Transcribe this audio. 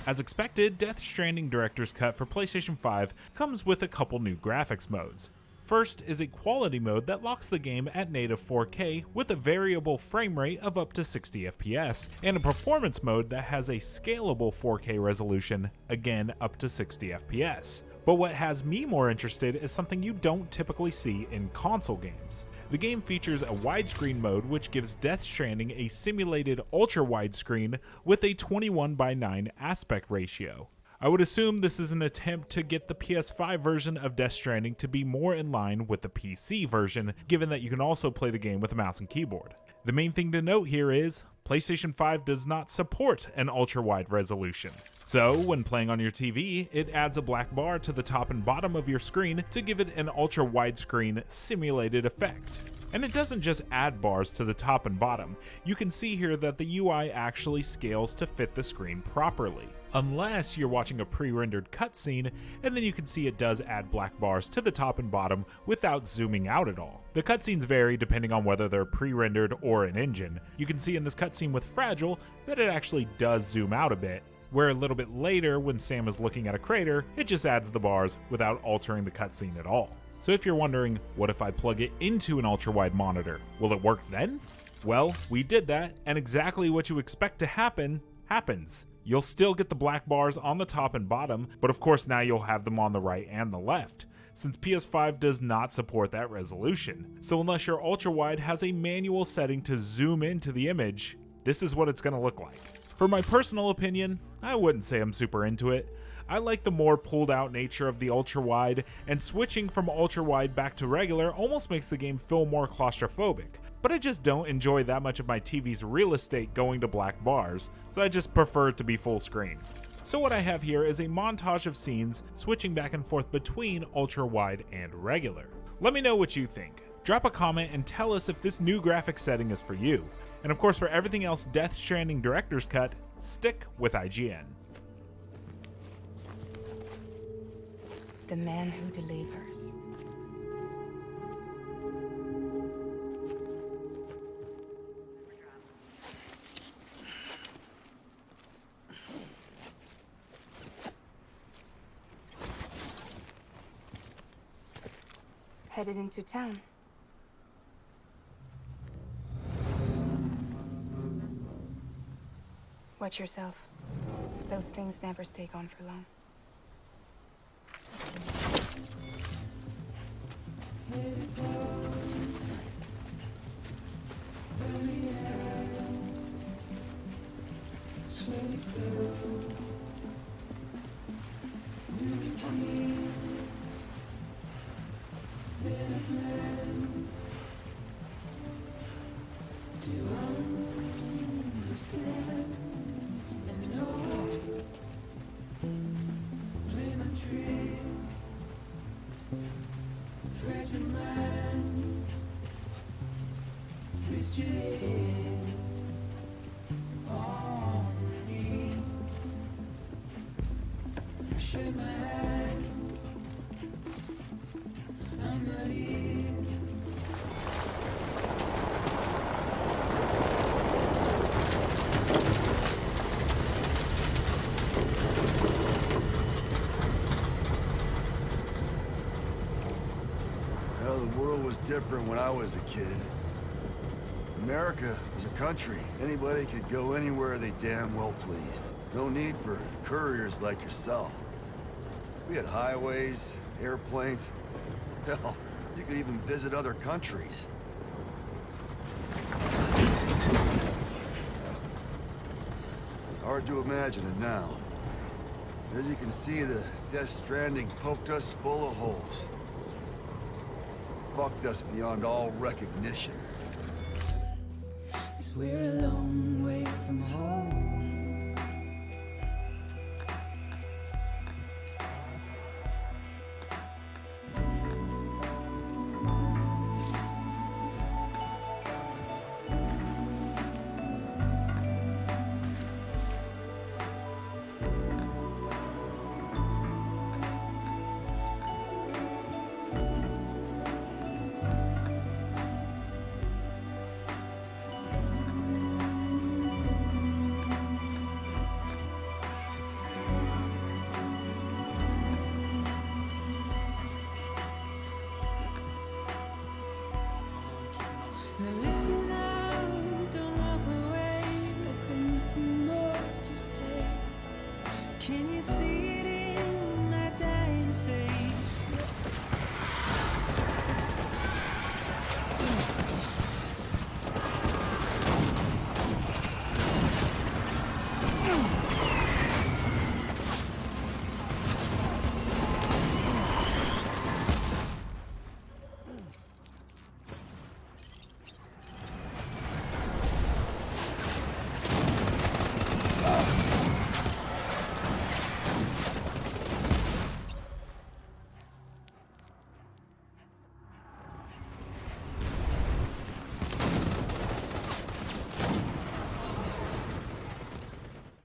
As expected, Death Stranding Director's Cut for PlayStation 5 comes with a couple new graphics modes. First is a quality mode that locks the game at native 4K with a variable frame rate of up to 60 FPS, and a performance mode that has a scalable 4K resolution, again up to 60 FPS. But what has me more interested is something you don't typically see in console games. The game features a widescreen mode which gives Death Stranding a simulated ultra widescreen with a 21:9 aspect ratio. I would assume this is an attempt to get the PS5 version of Death Stranding to be more in line with the PC version, given that you can also play the game with a mouse and keyboard. The main thing to note here is, PlayStation 5 does not support an ultra-wide resolution. So, when playing on your TV, it adds a black bar to the top and bottom of your screen to give it an ultra-widescreen simulated effect. And it doesn't just add bars to the top and bottom, you can see here that the UI actually scales to fit the screen properly. Unless you're watching a pre-rendered cutscene, and then you can see it does add black bars to the top and bottom without zooming out at all. The cutscenes vary depending on whether they're pre-rendered or an engine. You can see in this cutscene with Fragile that it actually does zoom out a bit, where a little bit later when Sam is looking at a crater, it just adds the bars without altering the cutscene at all. So if you're wondering, what if I plug it into an ultra-wide monitor? Will it work then? Well, we did that, and exactly what you expect to happen, happens. You'll still get the black bars on the top and bottom, but of course now you'll have them on the right and the left, since PS5 does not support that resolution. So unless your ultra-wide has a manual setting to zoom into the image, this is what it's going to look like. For my personal opinion, I wouldn't say I'm super into it. I like the more pulled out nature of the ultra-wide, and switching from ultra-wide back to regular almost makes the game feel more claustrophobic. But I just don't enjoy that much of my TV's real estate going to black bars, so I just prefer it to be full screen. So what I have here is a montage of scenes switching back and forth between ultra-wide and regular. Let me know what you think. Drop a comment and tell us if this new graphic setting is for you. And of course, for everything else Death Stranding Director's Cut, stick with IGN. The man who delivers. Headed into town. Watch yourself. Those things never stay gone for long. The world was different when I was a kid. America was a country. Anybody could go anywhere they damn well pleased. No need for couriers like yourself. We had highways, airplanes. Hell, you could even visit other countries. Hard to imagine it now. As you can see, the Death Stranding poked us full of holes. Fucked us beyond all recognition. We're a long way from home. Can you see it in my dying face?